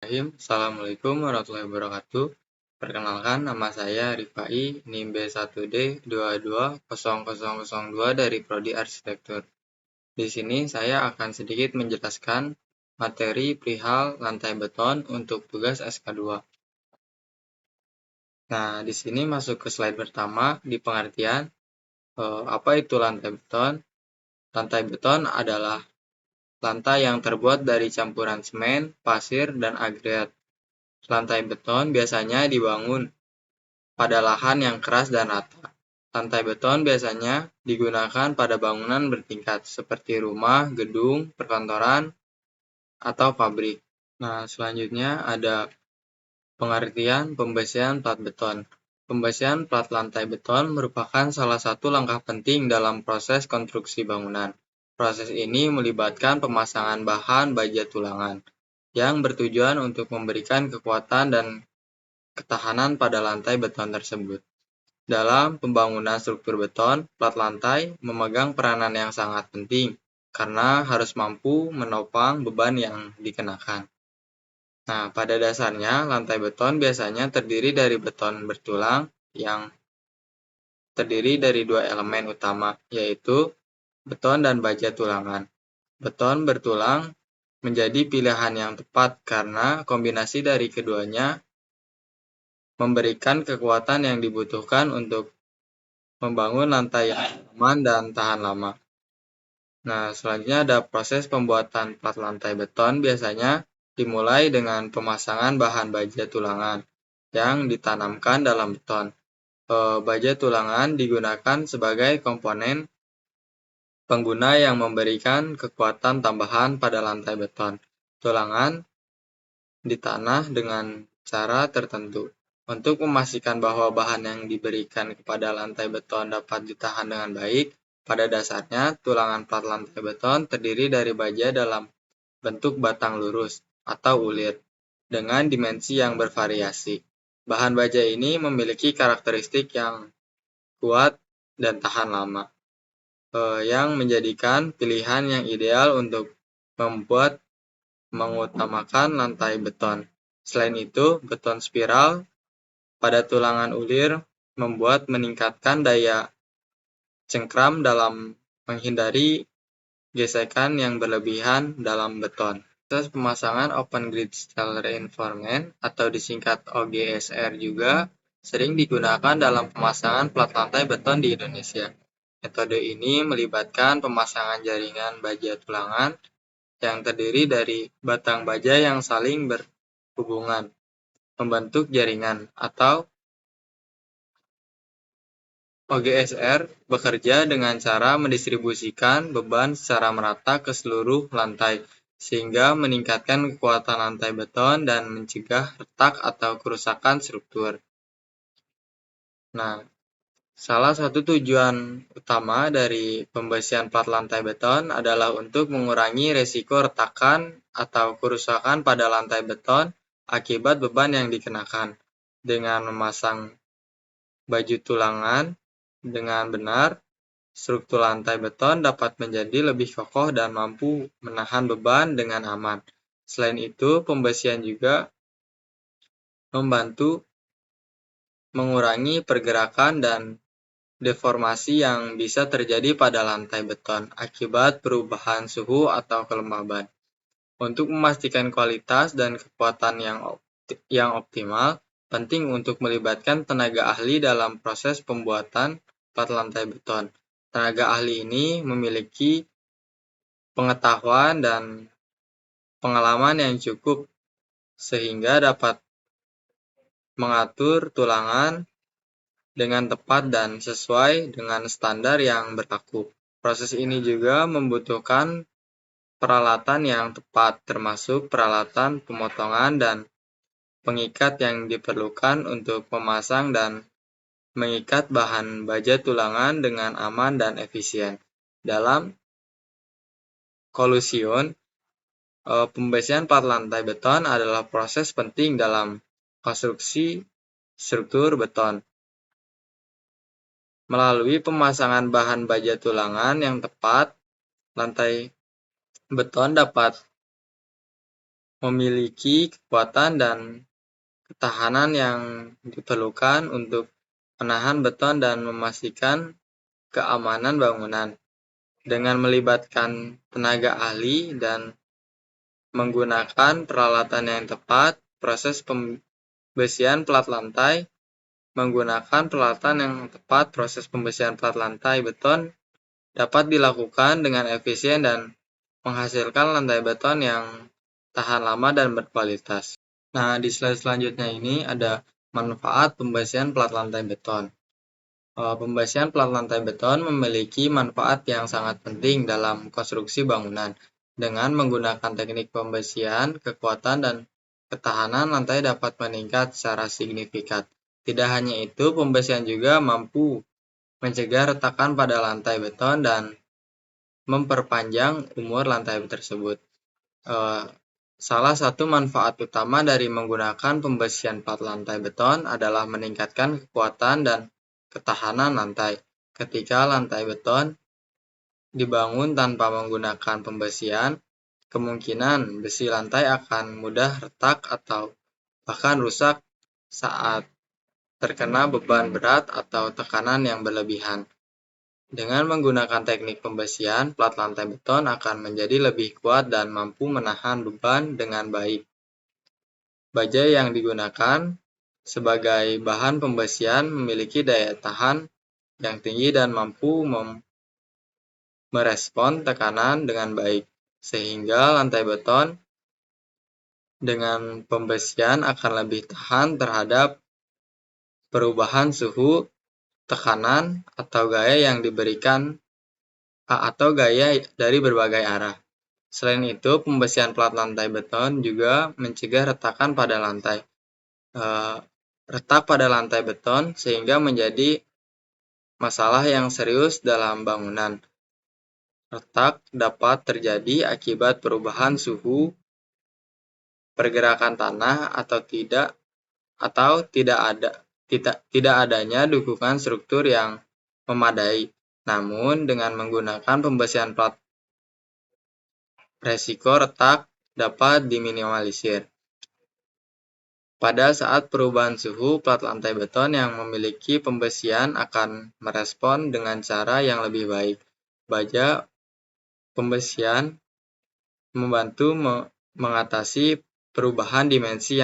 Assalamualaikum warahmatullahi wabarakatuh. Perkenalkan, nama saya Rifai, NIM B1D2200002 dari Prodi Arsitektur. Di sini saya akan sedikit menjelaskan materi perihal lantai beton untuk tugas SK2. Nah, di sini masuk ke slide pertama di pengertian apa itu lantai beton. Lantai beton adalah lantai yang terbuat dari campuran semen, pasir, dan agregat. Lantai beton biasanya dibangun pada lahan yang keras dan rata. Lantai beton biasanya digunakan pada bangunan bertingkat seperti rumah, gedung, perkantoran, atau pabrik. Nah, selanjutnya ada pengertian pembesian plat beton. Pembesian plat lantai beton merupakan salah satu langkah penting dalam proses konstruksi bangunan. Proses ini melibatkan pemasangan bahan baja tulangan yang bertujuan untuk memberikan kekuatan dan ketahanan pada lantai beton tersebut. Dalam pembangunan struktur beton, plat lantai memegang peranan yang sangat penting karena harus mampu menopang beban yang dikenakan. Nah, pada dasarnya lantai beton biasanya terdiri dari beton bertulang yang terdiri dari dua elemen utama, yaitu beton dan baja tulangan. Beton bertulang menjadi pilihan yang tepat karena kombinasi dari keduanya memberikan kekuatan yang dibutuhkan untuk membangun lantai yang aman dan tahan lama. Nah, selanjutnya ada proses pembuatan plat lantai beton biasanya dimulai dengan pemasangan bahan baja tulangan yang ditanamkan dalam beton. Baja tulangan digunakan sebagai komponen pengguna yang memberikan kekuatan tambahan pada lantai beton. Tulangan ditanah dengan cara tertentu. Untuk memastikan bahwa bahan yang diberikan kepada lantai beton dapat ditahan dengan baik, pada dasarnya tulangan plat lantai beton terdiri dari baja dalam bentuk batang lurus atau ulir dengan dimensi yang bervariasi. Bahan baja ini memiliki karakteristik yang kuat dan tahan lama, yang menjadikan pilihan yang ideal untuk membuat mengutamakan lantai beton. Selain itu, beton spiral pada tulangan ulir membuat meningkatkan daya cengkram dalam menghindari gesekan yang berlebihan dalam beton. Proses pemasangan Open Grid Steel Reinforcement atau disingkat OGSR juga sering digunakan dalam pemasangan plat lantai beton di Indonesia. Metode ini melibatkan pemasangan jaringan baja tulangan yang terdiri dari batang baja yang saling berhubungan membentuk jaringan, atau OGSR bekerja dengan cara mendistribusikan beban secara merata ke seluruh lantai, sehingga meningkatkan kekuatan lantai beton dan mencegah retak atau kerusakan struktur. Nah, salah satu tujuan utama dari pembesian plat lantai beton adalah untuk mengurangi resiko retakan atau kerusakan pada lantai beton akibat beban yang dikenakan. Dengan memasang baju tulangan dengan benar, struktur lantai beton dapat menjadi lebih kokoh dan mampu menahan beban dengan aman. Selain itu, pembesian juga membantu mengurangi pergerakan dan deformasi yang bisa terjadi pada lantai beton akibat perubahan suhu atau kelembaban. Untuk memastikan kualitas dan kekuatan yang optimal, penting untuk melibatkan tenaga ahli dalam proses pembuatan plat lantai beton. Tenaga ahli ini memiliki pengetahuan dan pengalaman yang cukup sehingga dapat mengatur tulangan dengan tepat dan sesuai dengan standar yang berlaku. Proses ini juga membutuhkan peralatan yang tepat, termasuk peralatan pemotongan dan pengikat yang diperlukan untuk memasang dan mengikat bahan baja tulangan dengan aman dan efisien. Dalam konklusion, pembesian plat lantai beton adalah proses penting dalam konstruksi struktur beton. Melalui pemasangan bahan baja tulangan yang tepat, lantai beton dapat memiliki kekuatan dan ketahanan yang diperlukan untuk menahan beton dan memastikan keamanan bangunan. Dengan melibatkan tenaga ahli dan menggunakan peralatan yang tepat, proses pembersihan plat lantai beton dapat dilakukan dengan efisien dan menghasilkan lantai beton yang tahan lama dan berkualitas. Nah, di slide selanjutnya ini ada manfaat pembersihan plat lantai beton. Pembersihan plat lantai beton memiliki manfaat yang sangat penting dalam konstruksi bangunan. Dengan menggunakan teknik pembersihan, kekuatan dan ketahanan lantai dapat meningkat secara signifikan. Tidak hanya itu, pembersihan juga mampu mencegah retakan pada lantai beton dan memperpanjang umur lantai tersebut. Salah satu manfaat utama dari menggunakan pembersihan plat lantai beton adalah meningkatkan kekuatan dan ketahanan lantai. Ketika lantai beton dibangun tanpa menggunakan pembersihan, kemungkinan besi lantai akan mudah retak atau bahkan rusak saat terkena beban berat atau tekanan yang berlebihan. Dengan menggunakan teknik pembersihan, plat lantai beton akan menjadi lebih kuat dan mampu menahan beban dengan baik. Baja yang digunakan sebagai bahan pembersihan memiliki daya tahan yang tinggi dan mampu merespon tekanan dengan baik, sehingga lantai beton dengan pembersihan akan lebih tahan terhadap perubahan suhu, tekanan, atau gaya yang diberikan atau gaya dari berbagai arah. Selain itu, pembersihan plat lantai beton juga mencegah retakan pada lantai. Retak pada lantai beton sehingga menjadi masalah yang serius dalam bangunan. Retak dapat terjadi akibat perubahan suhu, pergerakan tanah atau tidak adanya dukungan struktur yang memadai. Namun, dengan menggunakan pembersihan plat, resiko retak dapat diminimalisir. Pada saat perubahan suhu, plat lantai beton yang memiliki pembersihan akan merespon dengan cara yang lebih baik. Baja pembersihan membantu mengatasi perubahan dimensi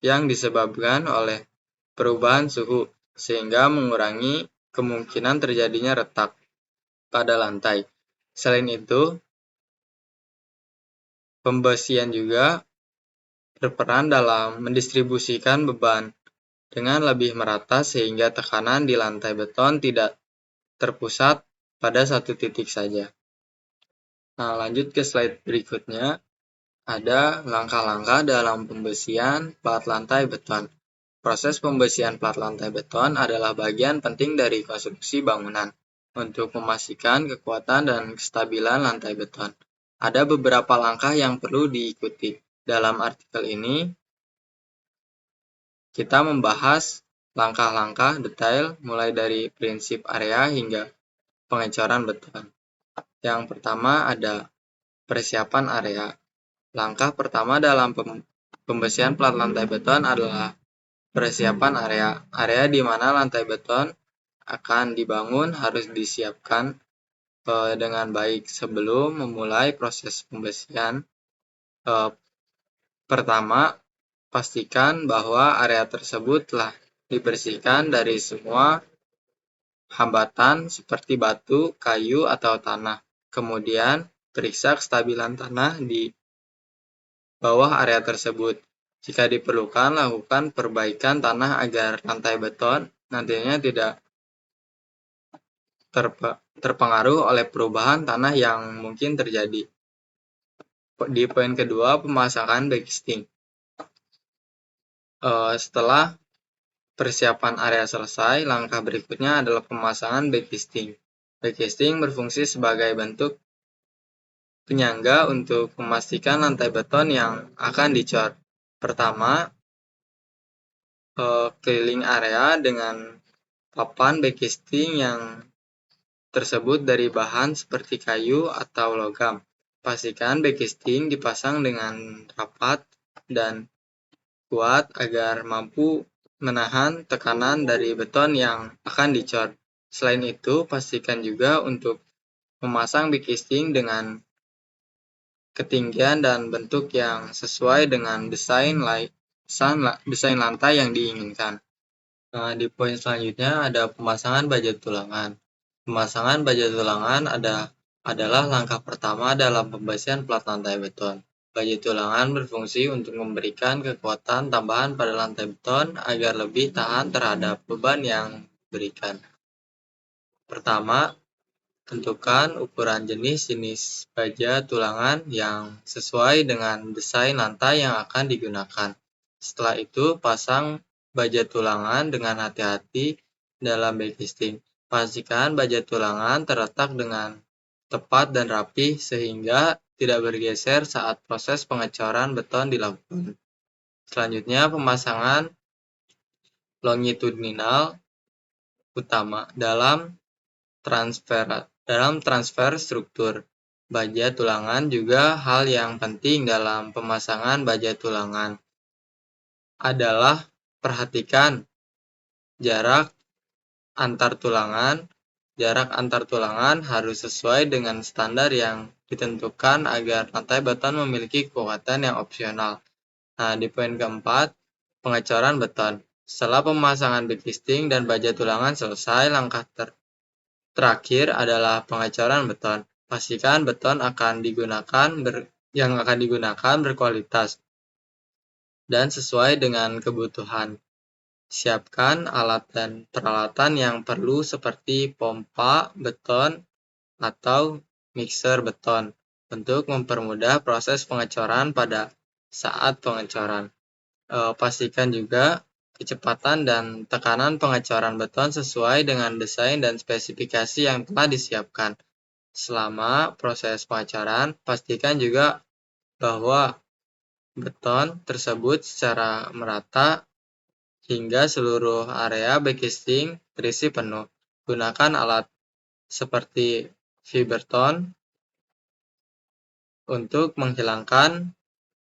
yang disebabkan oleh perubahan suhu, sehingga mengurangi kemungkinan terjadinya retak pada lantai. Selain itu, pembersihan juga berperan dalam mendistribusikan beban dengan lebih merata sehingga tekanan di lantai beton tidak terpusat pada satu titik saja. Nah, lanjut ke slide berikutnya. Ada langkah-langkah dalam pembersihan plat lantai beton. Proses pembersihan plat lantai beton adalah bagian penting dari konstruksi bangunan untuk memastikan kekuatan dan kestabilan lantai beton. Ada beberapa langkah yang perlu diikuti. Dalam artikel ini, kita membahas langkah-langkah detail mulai dari prinsip area hingga pengecoran beton. Yang pertama ada persiapan area. Langkah pertama dalam pembersihan plat lantai beton adalah persiapan area. Area di mana lantai beton akan dibangun harus disiapkan dengan baik sebelum memulai proses pembersihan. Pertama, pastikan bahwa area tersebut telah dibersihkan dari semua hambatan seperti batu, kayu, atau tanah. Kemudian, periksa kestabilan tanah di bawah area tersebut. Jika diperlukan, lakukan perbaikan tanah agar lantai beton nantinya tidak terpengaruh oleh perubahan tanah yang mungkin terjadi. Di poin kedua, pemasangan backcasting. Setelah persiapan area selesai, langkah berikutnya adalah pemasangan backcasting. Backcasting berfungsi sebagai bentuk penyangga untuk memastikan lantai beton yang akan dicor. Pertama, keliling area dengan papan backcasting yang tersebut dari bahan seperti kayu atau logam. Pastikan backing dipasang dengan rapat dan kuat agar mampu menahan tekanan dari beton yang akan dicor. Selain itu, pastikan juga untuk memasang backing dengan ketinggian dan bentuk yang sesuai dengan desain lantai yang diinginkan. Nah, di poin selanjutnya ada pemasangan baja tulangan. Pemasangan baja tulangan adalah langkah pertama dalam pembersihan plat lantai beton. Baja tulangan berfungsi untuk memberikan kekuatan tambahan pada lantai beton agar lebih tahan terhadap beban yang diberikan. Pertama, tentukan ukuran jenis-jenis baja tulangan yang sesuai dengan desain lantai yang akan digunakan. Setelah itu, pasang baja tulangan dengan hati-hati dalam backing. Pastikan baja tulangan terletak dengan tepat dan rapi sehingga tidak bergeser saat proses pengecoran beton dilakukan. Selanjutnya, pemasangan longitudinal utama dalam transfer struktur. Baja tulangan juga hal yang penting dalam pemasangan baja tulangan adalah perhatikan jarak antar tulangan. Jarak antar tulangan harus sesuai dengan standar yang ditentukan agar lantai beton memiliki kekuatan yang opsional. Nah, di poin keempat, pengecoran beton. Setelah pemasangan backing dan baja tulangan selesai, langkah terakhir adalah pengecoran beton. Pastikan beton yang akan digunakan berkualitas dan sesuai dengan kebutuhan. Siapkan alat dan peralatan yang perlu seperti pompa beton atau mixer beton untuk mempermudah proses pengecoran pada saat pengecoran. Pastikan juga kecepatan dan tekanan pengecoran beton sesuai dengan desain dan spesifikasi yang telah disiapkan. Selama proses pengecoran, pastikan juga bahwa beton tersebut secara merata hingga seluruh area backing terisi penuh. Gunakan alat seperti Fiberton untuk menghilangkan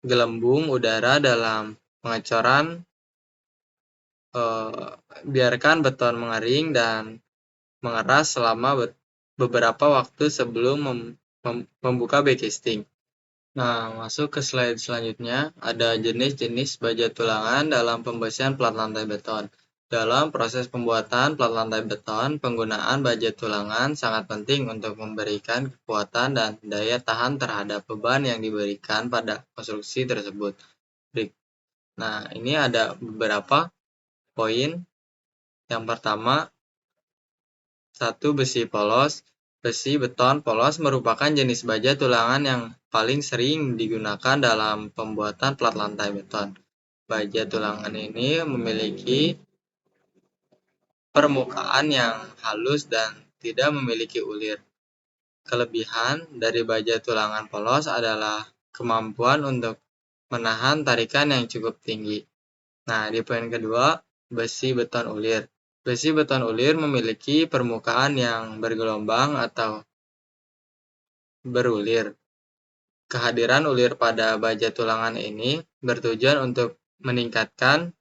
gelembung udara dalam pengecoran. Biarkan beton mengering dan mengeras selama beberapa waktu sebelum membuka backing. Nah, masuk ke slide selanjutnya, ada jenis-jenis baja tulangan dalam pembersihan plat lantai beton. Dalam proses pembuatan plat lantai beton, penggunaan baja tulangan sangat penting untuk memberikan kekuatan dan daya tahan terhadap beban yang diberikan pada konstruksi tersebut. Nah, ini ada beberapa poin. Yang pertama, 1. Besi polos. Besi beton polos merupakan jenis baja tulangan yang paling sering digunakan dalam pembuatan plat lantai beton. Baja tulangan ini memiliki permukaan yang halus dan tidak memiliki ulir. Kelebihan dari baja tulangan polos adalah kemampuan untuk menahan tarikan yang cukup tinggi. Nah, di poin kedua, besi beton ulir. Besi beton ulir memiliki permukaan yang bergelombang atau berulir. Kehadiran ulir pada baja tulangan ini bertujuan untuk meningkatkan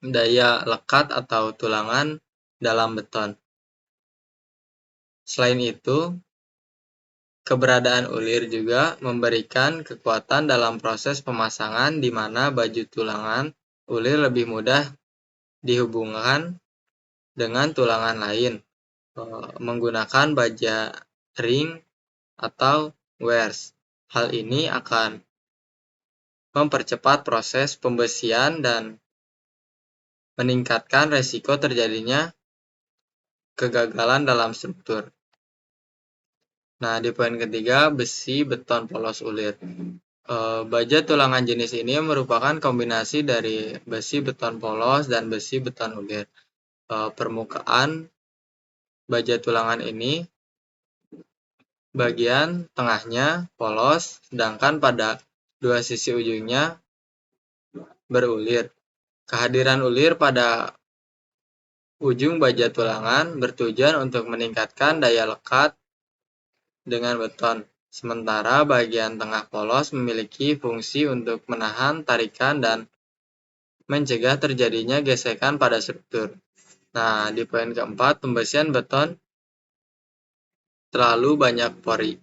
daya lekat atau tulangan dalam beton. Selain itu, keberadaan ulir juga memberikan kekuatan dalam proses pemasangan di mana baja tulangan ulir lebih mudah dihubungkan dengan tulangan lain menggunakan baja ring atau wears. Hal ini akan mempercepat proses pembesian dan meningkatkan resiko terjadinya kegagalan dalam struktur. Nah, di poin ketiga, besi beton polos ulir. Baja tulangan jenis ini merupakan kombinasi dari besi beton polos dan besi beton ulir. Permukaan baja tulangan ini bagian tengahnya polos, sedangkan pada dua sisi ujungnya berulir. Kehadiran ulir pada ujung baja tulangan bertujuan untuk meningkatkan daya lekat dengan beton. Sementara bagian tengah polos memiliki fungsi untuk menahan tarikan dan mencegah terjadinya gesekan pada struktur. Nah, di poin keempat, pembersihan beton terlalu banyak pori.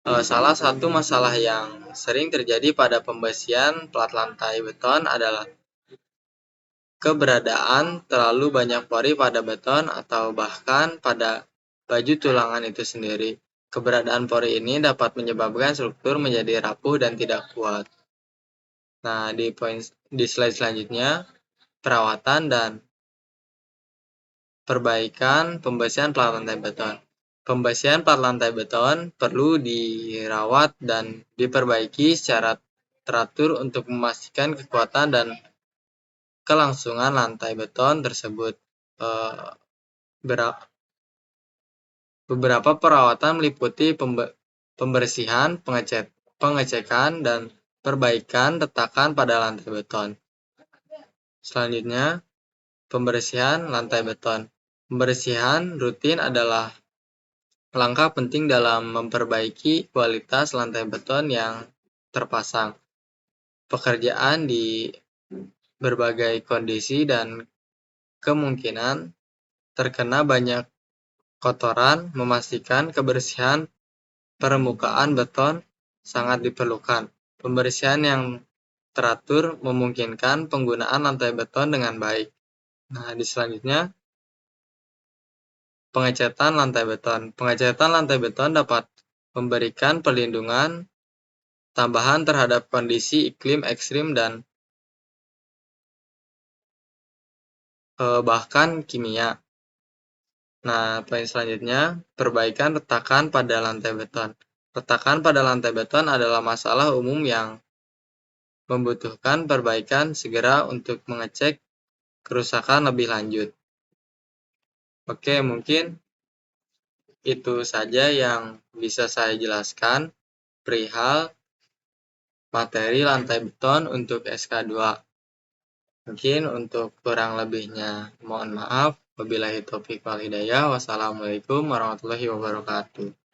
Salah satu masalah yang sering terjadi pada pembersihan plat lantai beton adalah keberadaan terlalu banyak pori pada beton atau bahkan pada baju tulangan itu sendiri. Keberadaan pori ini dapat menyebabkan struktur menjadi rapuh dan tidak kuat. Nah, di slide selanjutnya, perawatan dan perbaikan pembersihan plat lantai beton. Pembersihan plat lantai beton perlu dirawat dan diperbaiki secara teratur untuk memastikan kekuatan dan kelangsungan lantai beton tersebut. Beberapa perawatan meliputi pembersihan, pengecekan, dan perbaikan retakan pada lantai beton. Selanjutnya, pembersihan lantai beton. Pembersihan rutin adalah langkah penting dalam memperbaiki kualitas lantai beton yang terpasang. Pekerjaan di berbagai kondisi dan kemungkinan terkena banyak kotoran, memastikan kebersihan permukaan beton sangat diperlukan. Pembersihan yang teratur memungkinkan penggunaan lantai beton dengan baik. Nah, di selanjutnya, pengecatan lantai beton. Pengecatan lantai beton dapat memberikan perlindungan tambahan terhadap kondisi iklim ekstrim dan bahkan kimia. Nah, poin selanjutnya, perbaikan retakan pada lantai beton. Retakan pada lantai beton adalah masalah umum yang membutuhkan perbaikan segera untuk mengecek kerusakan lebih lanjut. Oke, mungkin itu saja yang bisa saya jelaskan perihal materi lantai beton untuk SK2. Mungkin untuk kurang lebihnya mohon maaf. Wabillahi taufiq wal hidayah. Wassalamualaikum warahmatullahi wabarakatuh.